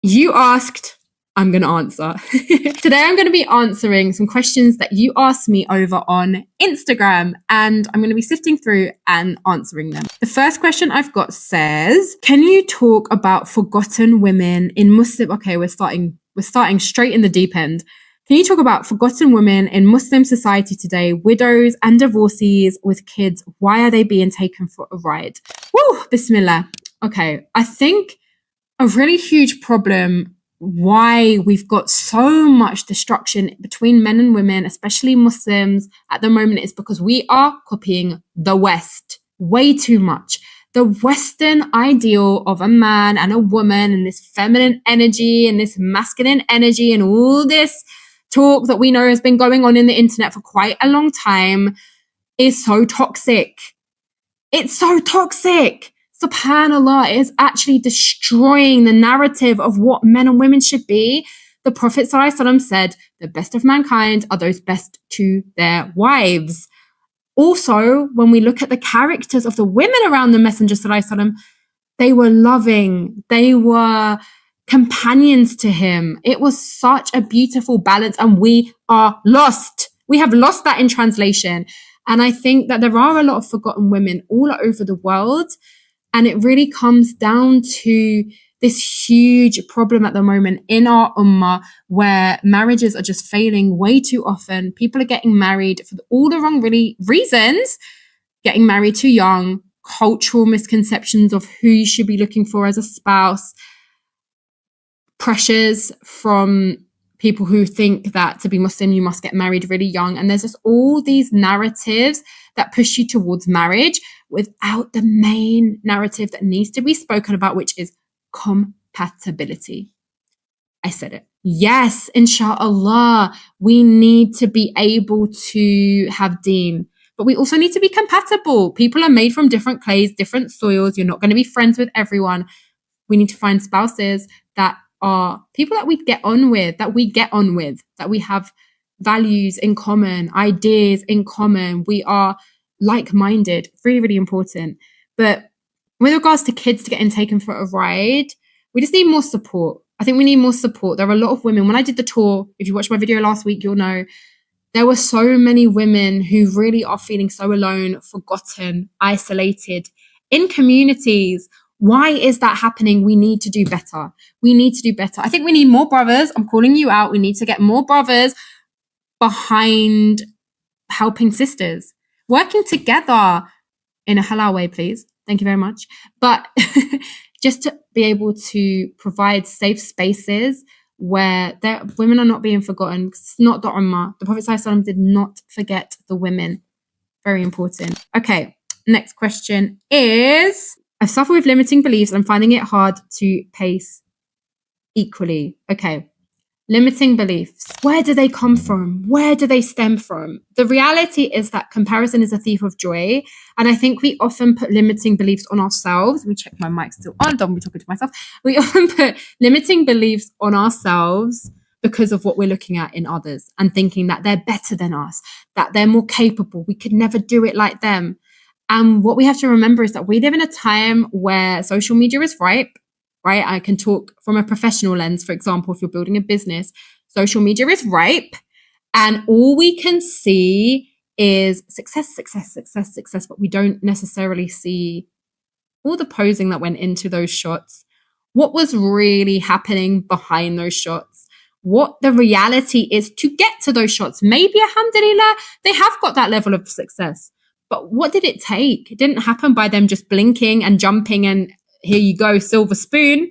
You asked, I'm going to answer. Today, I'm going to be answering some questions that you asked me over on Instagram, and I'm going to be sifting through and answering them. The first question I've got says, can you talk about forgotten women in Muslim? Okay, we're starting straight in the deep end. Can you talk about forgotten women in Muslim society today, widows and divorcees with kids? Why are they being taken for a ride? Woo, bismillah. Okay, I think a really huge problem why we've got so much destruction between men and women, especially Muslims at the moment, is because we are copying the West way too much. The Western ideal of a man and a woman and this feminine energy and this masculine energy and all this talk that we know has been going on in the internet for quite a long time is so toxic. It's so toxic. SubhanAllah, it is actually destroying the narrative of what men and women should be. The Prophet ﷺ said, the best of mankind are those best to their wives. Also, when we look at the characters of the women around the Messenger ﷺ, they were loving. They were companions to him. It was such a beautiful balance, and we are lost. We have lost that in translation. And I think that there are a lot of forgotten women all over the world. And it really comes down to this huge problem at the moment in our ummah where marriages are just failing way too often. People are getting married for all the wrong reasons, getting married too young, cultural misconceptions of who you should be looking for as a spouse, pressures from people who think that to be Muslim, you must get married really young. And there's just all these narratives that push you towards marriage without the main narrative that needs to be spoken about, which is compatibility. I said it. Yes, inshallah, we need to be able to have deen, but we also need to be compatible. People are made from different clays, different soils. You're not going to be friends with everyone. We need to find spouses that are people that we get on with, that we have values in common, ideas in common. We are like-minded, really, really important. But with regards to kids getting taken for a ride, we just need more support. I think we need more support. There are a lot of women. When I did the tour, if you watched my video last week, you'll know there were so many women who really are feeling so alone, forgotten, isolated in communities. Why is that happening? We need to do better. I think we need more brothers. I'm calling you out. We need to get more brothers behind helping sisters, working together in a halal way, please. Thank you very much. But just to be able to provide safe spaces where women are not being forgotten. It's not the ummah. The Prophet ﷺ did not forget the women. Very important. Okay, next question is, I suffer with limiting beliefs and I'm finding it hard to pace equally. Okay. Limiting beliefs. Where do they come from? Where do they stem from? The reality is that comparison is a thief of joy. And I think we often put limiting beliefs on ourselves. Let me check my mic still on. Don't be talking to myself. We often put limiting beliefs on ourselves because of what we're looking at in others and thinking that they're better than us, that they're more capable. We could never do it like them. And what we have to remember is that we live in a time where social media is ripe. Right? I can talk from a professional lens. For example, if you're building a business, social media is ripe and all we can see is success, but we don't necessarily see all the posing that went into those shots. What was really happening behind those shots? What the reality is to get to those shots. Maybe, alhamdulillah, they have got that level of success. But what did it take? It didn't happen by them just blinking and jumping and here you go, silver spoon.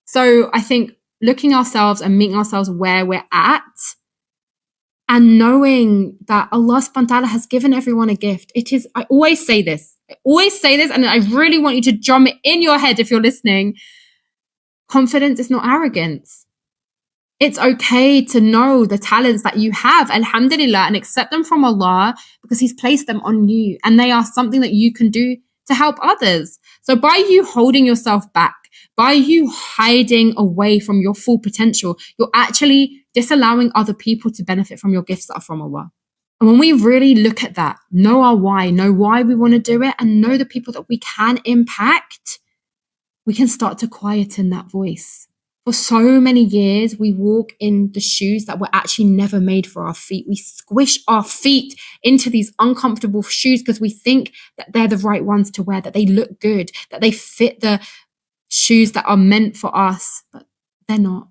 So I think looking ourselves and meeting ourselves where we're at and knowing that Allah subhanahu wa ta'ala has given everyone a gift. I always say this, and I really want you to drum it in your head if you're listening. Confidence is not arrogance. It's okay to know the talents that you have, alhamdulillah, and accept them from Allah because He's placed them on you and they are something that you can do to help others. So by you holding yourself back, by you hiding away from your full potential, you're actually disallowing other people to benefit from your gifts that are from Allah. And when we really look at that, know why we want to do it, and know the people that we can impact, we can start to quieten that voice. For so many years, we walk in the shoes that were actually never made for our feet. We squish our feet into these uncomfortable shoes because we think that they're the right ones to wear, that they look good, that they fit the shoes that are meant for us, but they're not.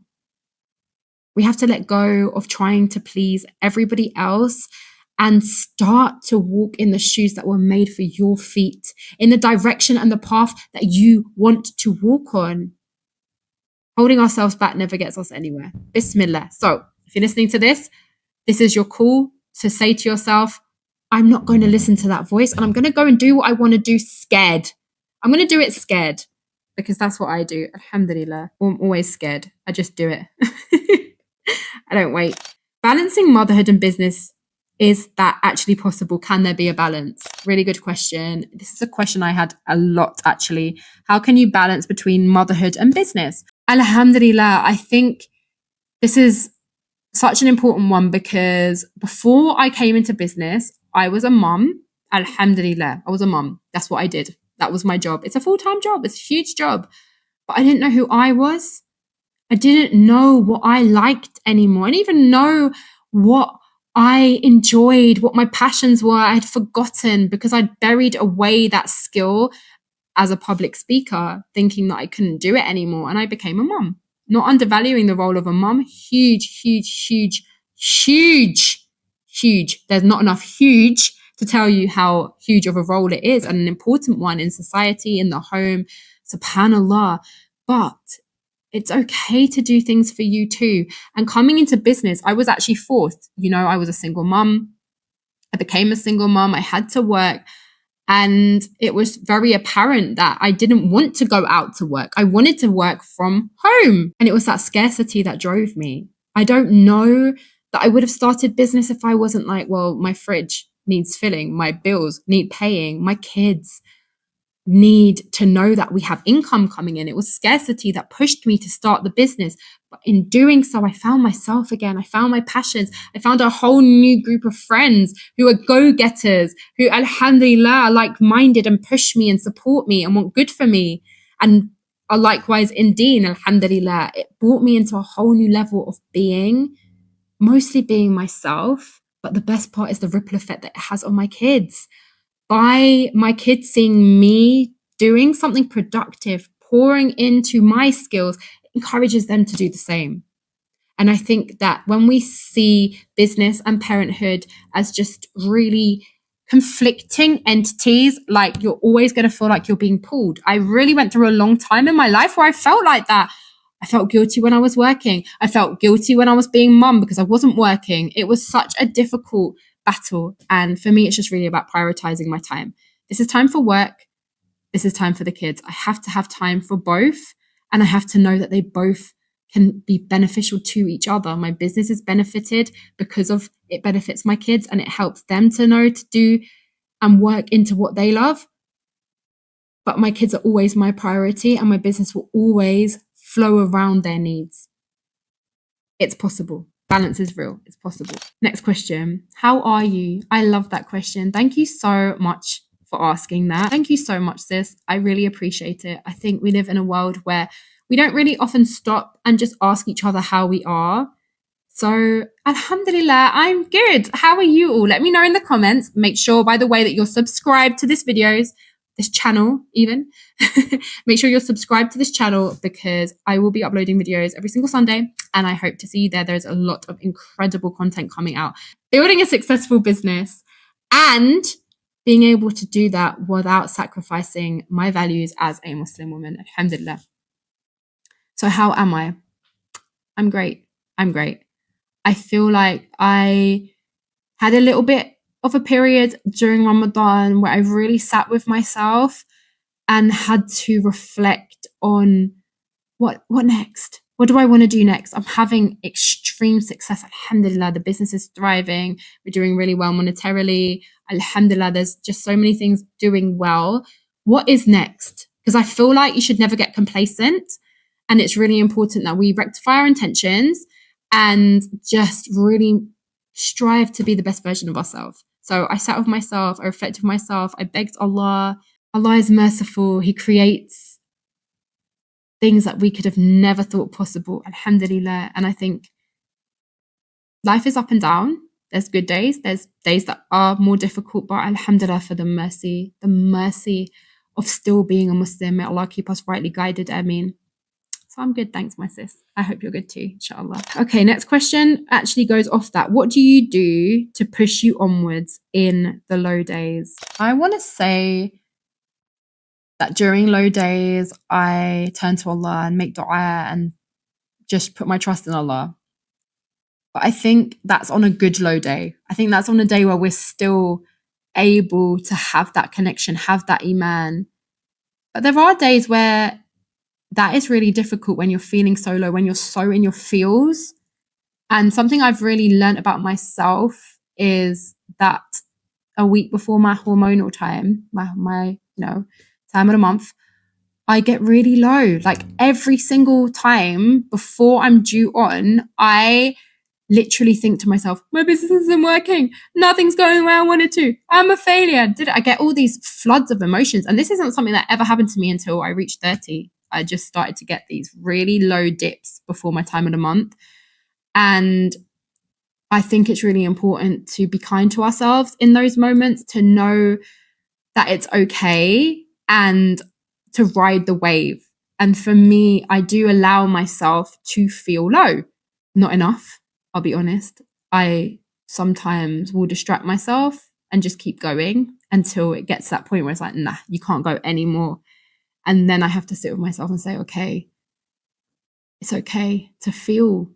We have to let go of trying to please everybody else and start to walk in the shoes that were made for your feet, in the direction and the path that you want to walk on. Holding ourselves back never gets us anywhere. Bismillah. So if you're listening to this, this is your call to say to yourself, I'm not going to listen to that voice and I'm going to go and do what I want to do scared. I'm going to do it scared because that's what I do. Alhamdulillah. I'm always scared. I just do it. I don't wait. Balancing motherhood and business, is that actually possible? Can there be a balance? Really good question. This is a question I had a lot actually. How can you balance between motherhood and business? Alhamdulillah, I think this is such an important one because before I came into business, I was a mum. Alhamdulillah, I was a mum. That's what I did. That was my job. It's a full-time job. It's a huge job. But I didn't know who I was. I didn't know what I liked anymore. I didn't even know what I enjoyed, what my passions were. I had forgotten because I'd buried away that skill as a public speaker, thinking that I couldn't do it anymore. And I became a mum, not undervaluing the role of a mum. Huge, huge, huge, huge, huge. There's not enough huge to tell you how huge of a role it is and an important one in society, in the home, subhanallah. But it's okay to do things for you too. And coming into business, I was actually forced. I was a single mum. I became a single mum. I had to work. And it was very apparent that I didn't want to go out to work. I wanted to work from home. And it was that scarcity that drove me. I don't know that I would have started business if I wasn't like, well, my fridge needs filling, my bills need paying, my kids need to know that we have income coming in. It was scarcity that pushed me to start the business. But in doing so, I found myself again. I found my passions. I found a whole new group of friends who are go-getters, who alhamdulillah are like-minded and push me and support me and want good for me and are likewise in deen, alhamdulillah. It brought me into a whole new level of being, mostly being myself. But the best part is the ripple effect that it has on my kids. By my kids seeing me doing something productive, pouring into my skills, it encourages them to do the same. And I think that when we see business and parenthood as just really conflicting entities, like you're always going to feel like you're being pulled. I really went through a long time in my life where I felt like that. I felt guilty when I was working. I felt guilty when I was being mum because I wasn't working. It was such a difficult battle. And for me, it's just really about prioritizing my time. This is time for work. This is time for the kids. I have to have time for both. And I have to know that they both can be beneficial to each other. My business is benefited because of it benefits my kids and it helps them to know to do and work into what they love. But my kids are always my priority and my business will always flow around their needs. It's possible. Balance is real. It's possible. Next question. How are you? I love that question. Thank you so much for asking that. Thank you so much, sis. I really appreciate it. I think we live in a world where we don't really often stop and just ask each other how we are. So, alhamdulillah, I'm good. How are you all? Let me know in the comments. Make sure, by the way, that you're subscribed to this channel even. Make sure you're subscribed to this channel because I will be uploading videos every single Sunday and I hope to see you there. There's a lot of incredible content coming out. Building a successful business and being able to do that without sacrificing my values as a Muslim woman. Alhamdulillah. So how am I? I'm great. I feel like I had a little bit of a period during Ramadan where I really sat with myself and had to reflect on what next? What do I want to do next? I'm having extreme success. Alhamdulillah, the business is thriving. We're doing really well monetarily. Alhamdulillah, there's just so many things doing well. What is next? Because I feel like you should never get complacent. And it's really important that we rectify our intentions and just really strive to be the best version of ourselves. So I sat with myself, I reflected with myself, I begged Allah. Allah is merciful. He creates things that we could have never thought possible. Alhamdulillah. And I think life is up and down. There's good days. There's days that are more difficult, but alhamdulillah for the mercy of still being a Muslim. May Allah keep us rightly guided. Ameen. So I'm good. Thanks, my sis. I hope you're good too, inshallah. Okay, next question actually goes off that. What do you do to push you onwards in the low days? I want to say that during low days, I turn to Allah and make dua and just put my trust in Allah. But I think that's on a good low day. I think that's on a day where we're still able to have that connection, have that iman. But there are days where that is really difficult, when you're feeling so low, when you're so in your feels. And something I've really learned about myself is that a week before my hormonal time, my time of the month, I get really low. Like every single time before I'm due on, I literally think to myself, my business isn't working. Nothing's going where I wanted to. I'm a failure. I get all these floods of emotions. And this isn't something that ever happened to me until I reached 30. I just started to get these really low dips before my time of the month. And I think it's really important to be kind to ourselves in those moments, to know that it's okay and to ride the wave. And for me, I do allow myself to feel low. Not enough, I'll be honest. I sometimes will distract myself and just keep going until it gets to that point where it's like, nah, you can't go anymore. And then I have to sit with myself and say, okay, it's okay to feel,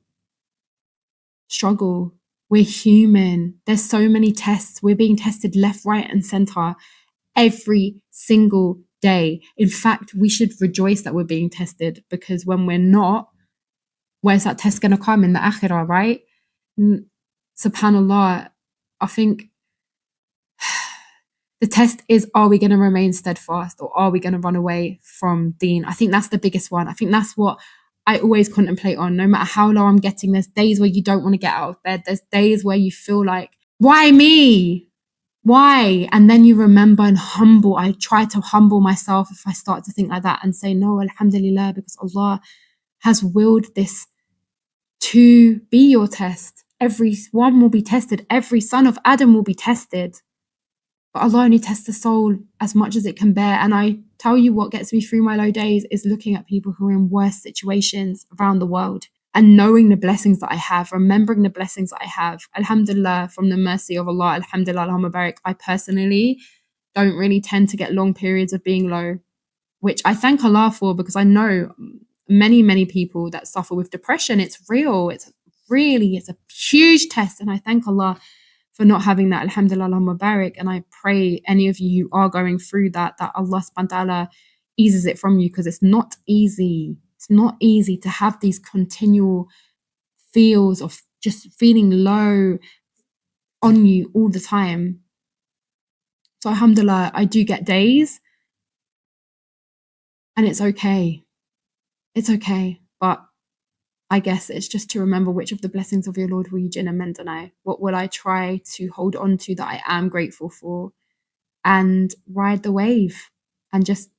struggle. We're human. There's so many tests. We're being tested left, right, and center every single day. In fact, we should rejoice that we're being tested, because when we're not, where's that test going to come? In the akhirah, right? SubhanAllah, I think the test is, are we going to remain steadfast, or are we going to run away from deen? I think that's the biggest one. I think that's what I always contemplate on. No matter how low I'm getting, there's days where you don't want to get out of bed. There's days where you feel like, why me? Why? And then you remember and humble. I try to humble myself if I start to think like that and say, no, alhamdulillah, because Allah has willed this to be your test. Everyone will be tested. Every son of Adam will be tested. But Allah only tests the soul as much as it can bear. And I tell you, what gets me through my low days is looking at people who are in worse situations around the world and knowing the blessings that I have, remembering the blessings that I have. Alhamdulillah, from the mercy of Allah, alhamdulillah, Allahumma barik. I personally don't really tend to get long periods of being low, which I thank Allah for, because I know many, many people that suffer with depression. It's real. It's a huge test. And I thank Allah for not having that. Alhamdulillah, Allahumma barik. And I pray any of you who are going through that Allah subhanahu wa ta'ala eases it from you, because it's not easy. It's not easy to have these continual feels of just feeling low on you all the time. So alhamdulillah, I do get days, and it's okay. It's okay. But I guess it's just to remember, which of the blessings of your Lord will you jinn and deny? What will I try to hold on to that I am grateful for, and ride the wave and just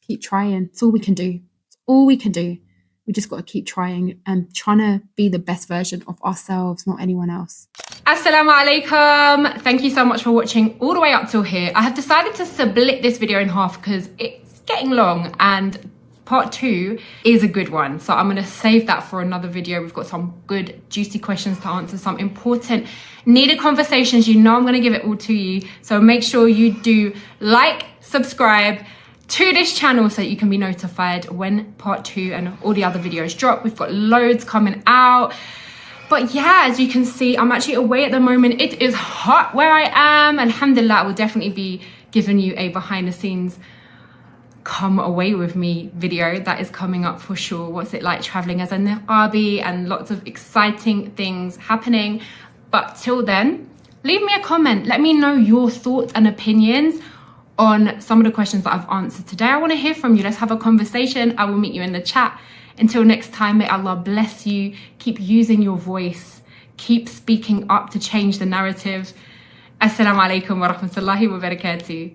keep trying. It's all we can do. It's all we can do. We just got to keep trying and trying to be the best version of ourselves, not anyone else. Assalamu alaikum. Thank you so much for watching all the way up till here. I have decided to split this video in half because it's getting long, and part 2 is a good one. So I'm going to save that for another video. We've got some good, juicy questions to answer, some important, needed conversations. You know I'm going to give it all to you. So make sure you do like, subscribe to this channel so that you can be notified when part 2 and all the other videos drop. We've got loads coming out. But yeah, as you can see, I'm actually away at the moment. It is hot where I am. Alhamdulillah, I will definitely be giving you a behind the scenes come away with me video that is coming up for sure. What's it like traveling as a niqabi, and lots of exciting things happening. But till then, leave me a comment. Let me know your thoughts and opinions on some of the questions that I've answered today. I want to hear from you. Let's have a conversation. I will meet you in the chat. Until next time, may Allah bless you. Keep using your voice. Keep speaking up to change the narrative. Assalamu alaikum wa rahmatullahi wa barakatuh.